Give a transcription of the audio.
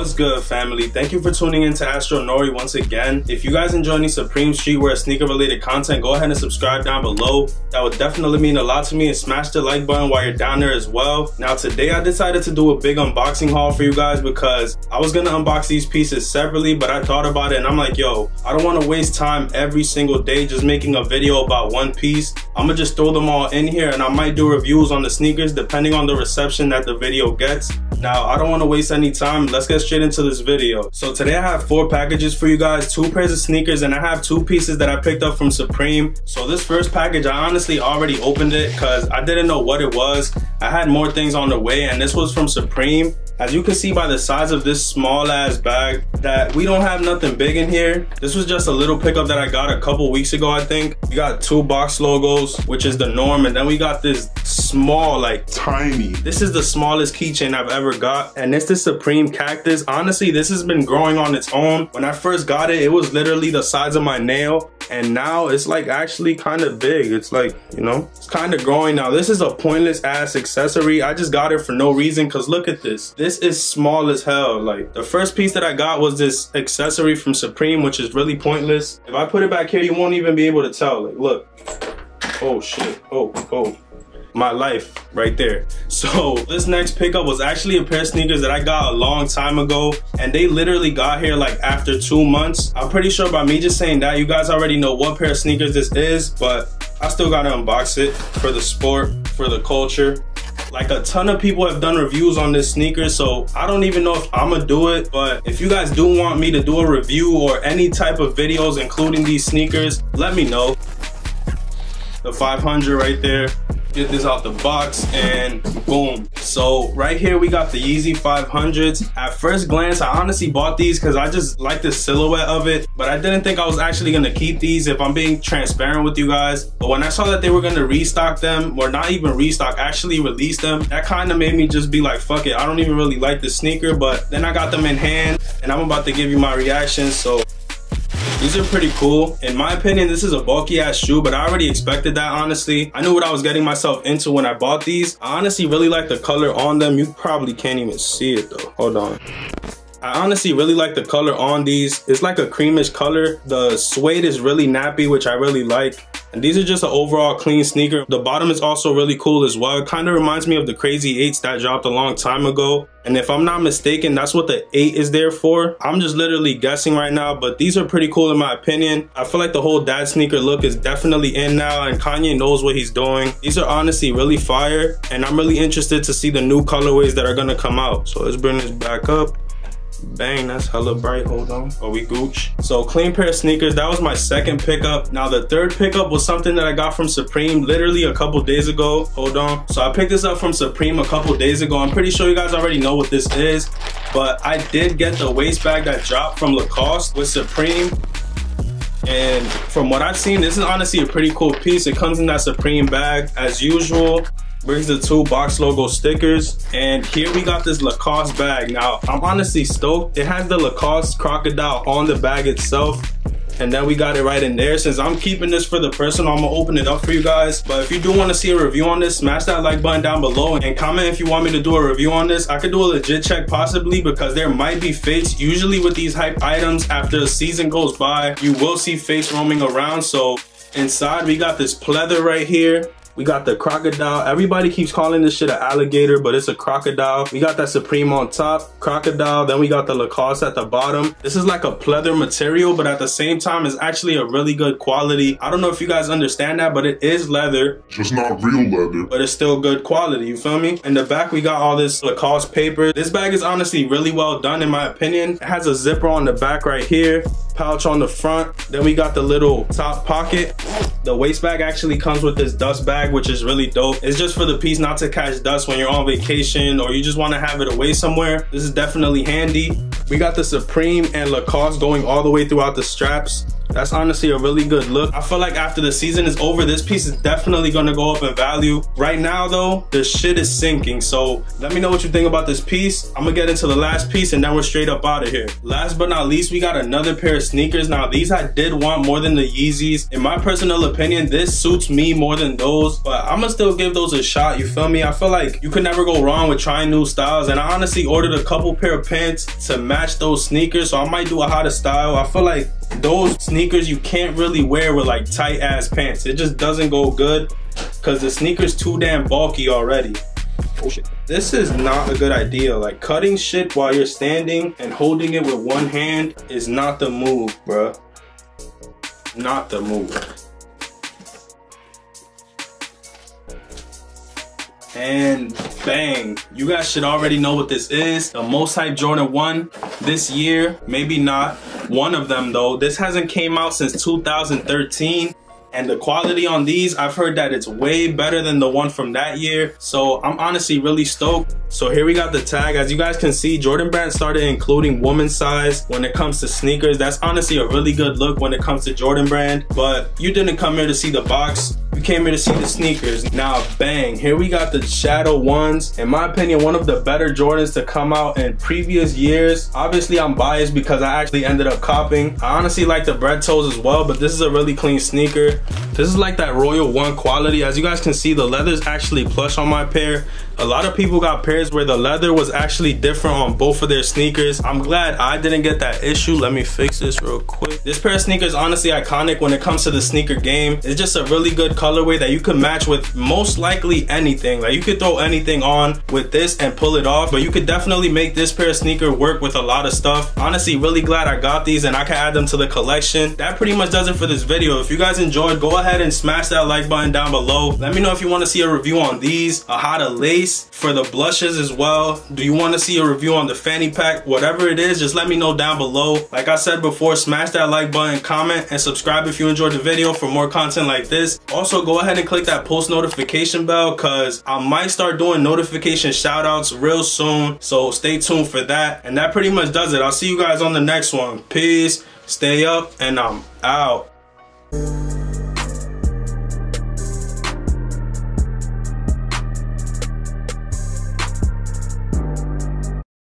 What's good, family? Thank you for tuning in to Astro Nori once again. If you guys enjoy any Supreme streetwear sneaker related content, go ahead and subscribe down below. That would definitely mean a lot to me, and smash the like button while you're down there as well. Now today I decided to do a big unboxing haul for you guys because I was gonna unbox these pieces separately, but I thought about it and I'm like, yo, I don't want to waste time every single day just making a video about one piece. I'm gonna just throw them all in here and I might do reviews on the sneakers depending on the reception that the video gets. Now I don't want to waste any time. Let's get straight into this video. So today I have 4 packages for you guys, 2 pairs of sneakers, and I have 2 pieces that I picked up from Supreme. So this first package, I honestly already opened it because I didn't know what it was. I had more things on the way, and this was from Supreme. As you can see by the size of this small ass bag, that we don't have nothing big in here. This was just a little pickup that I got a couple weeks ago, I think. We got 2 box logos, which is the norm, and then we got this small, like tiny. This is the smallest keychain I've ever got, and it's the Supreme cactus. Honestly, this has been growing on its own. When I first got it, it was literally the size of my nail, and now it's like actually kind of big. It's like, you know, it's kind of growing now. This is a pointless ass accessory. I just got it for no reason because look at this. This is small as hell. Like, the first piece that I got was this accessory from Supreme, which is really pointless. If I put it back here, you won't even be able to tell. Like, look. Oh shit. Oh. My life right there. So this next pickup was actually a pair of sneakers that I got a long time ago, and they literally got here like after 2 months. I'm pretty sure by me just saying that, you guys already know what pair of sneakers this is, but I still gotta unbox it for the sport, for the culture. Like, a ton of people have done reviews on this sneaker, so I don't even know if I'm gonna do it, but if you guys do want me to do a review or any type of videos including these sneakers, let me know. The 500 right there. Get this out the box and boom. So right here we got the Yeezy 500s. At first glance, I honestly bought these because I just like the silhouette of it, but I didn't think I was actually gonna keep these, if I'm being transparent with you guys. But when I saw that they were gonna restock them, or not even restock, actually release them, that kind of made me just be like, fuck it, I don't even really like the sneaker. But then I got them in hand and I'm about to give you my reaction. So these are pretty cool. In my opinion, this is a bulky ass shoe, but I already expected that, honestly. I knew what I was getting myself into when I bought these. I honestly really like the color on them. You probably can't even see it though. Hold on. I honestly really like the color on these. It's like a creamish color. The suede is really nappy, which I really like. And these are just an overall clean sneaker. The bottom is also really cool as well. It kind of reminds me of the Crazy 8s that dropped a long time ago. And if I'm not mistaken, that's what the 8 is there for. I'm just literally guessing right now, but these are pretty cool in my opinion. I feel like the whole dad sneaker look is definitely in now, and Kanye knows what he's doing. These are honestly really fire, and I'm really interested to see the new colorways that are gonna come out. So let's bring this back up. Bang, that's hella bright. Hold on. Oh, we gooch. So clean pair of sneakers. That was my second pickup. Now the third pickup was something that I got from Supreme literally a couple days ago. Hold on. So I picked this up from Supreme a couple days ago. I'm pretty sure you guys already know what this is, but I did get the waist bag that dropped from Lacoste with Supreme. And from what I've seen, this is honestly a pretty cool piece. It comes in that Supreme bag as usual. Brings the 2 box logo stickers, and here we got this Lacoste bag. Now I'm honestly stoked. It has the Lacoste crocodile on the bag itself, and then we got it right in there. Since I'm keeping this for the personal, I'm gonna open it up for you guys. But if you do want to see a review on this, smash that like button down below and comment if you want me to do a review on this. I could do a legit check possibly, because there might be fakes. Usually with these hype items, after a season goes by, you will see fakes roaming around. So inside we got this pleather right here. We got the crocodile. Everybody keeps calling this shit an alligator, but it's a crocodile. We got that Supreme on top, crocodile. Then we got the Lacoste at the bottom. This is like a pleather material, but at the same time, it's actually a really good quality. I don't know if you guys understand that, but it is leather. Just not real leather. But it's still good quality, you feel me? In the back, we got all this Lacoste paper. This bag is honestly really well done in my opinion. It has a zipper on the back right here, pouch on the front. Then we got the little top pocket. The waist bag actually comes with this dust bag, which is really dope. It's just for the piece not to catch dust when you're on vacation or you just want to have it away somewhere. This is definitely handy. We got the Supreme and Lacoste going all the way throughout the straps. That's honestly a really good look. I feel like after the season is over, this piece is definitely gonna go up in value. Right now though, the shit is sinking. So let me know what you think about this piece. I'm gonna get into the last piece and then we're straight up out of here. Last but not least, we got another pair of sneakers. Now these I did want more than the Yeezys. In my personal opinion, this suits me more than those, but I'm gonna still give those a shot, you feel me? I feel like you could never go wrong with trying new styles, and I honestly ordered a couple pair of pants to match those sneakers, so I might do a hotter style. I feel like those sneakers you can't really wear with like tight ass pants. It just doesn't go good because the sneaker's too damn bulky already. Oh shit. This is not a good idea. Like, cutting shit while you're standing and holding it with one hand is not the move, bruh. Not the move. And bang, you guys should already know what this is. The most hyped Jordan 1 this year. Maybe not one of them though. This hasn't came out since 2013. And the quality on these, I've heard that it's way better than the one from that year. So I'm honestly really stoked. So here we got the tag. As you guys can see, Jordan Brand started including women's size when it comes to sneakers. That's honestly a really good look when it comes to Jordan Brand. But you didn't come here to see the box. You came here to see the sneakers. Now, bang, here we got the Shadow 1s. In my opinion, one of the better Jordans to come out in previous years. Obviously, I'm biased because I actually ended up copping. I honestly like the bread toes as well, but this is a really clean sneaker. This is like that Royal 1 quality. As you guys can see, the leather's actually plush on my pair. A lot of people got pairs where the leather was actually different on both of their sneakers. I'm glad I didn't get that issue. Let me fix this real quick. This pair of sneakers is honestly iconic when it comes to the sneaker game. It's just a really good colorway that you could match with most likely anything. Like, you could throw anything on with this and pull it off, but you could definitely make this pair of sneaker work with a lot of stuff. Honestly, really glad I got these and I can add them to the collection. That pretty much does it for this video. If you guys enjoyed, go ahead and smash that like button down below. Let me know if you want to see a review on these, how to lace for the blushes as well. Do you want to see a review on the fanny pack? Whatever it is, just let me know down below. Like I said before, smash that like button, comment, and subscribe if you enjoyed the video for more content like this. Also, go ahead and click that post notification bell because I might start doing notification shout outs real soon, so stay tuned for that. And that pretty much does it. I'll see you guys on the next one. Peace, stay up, and I'm out.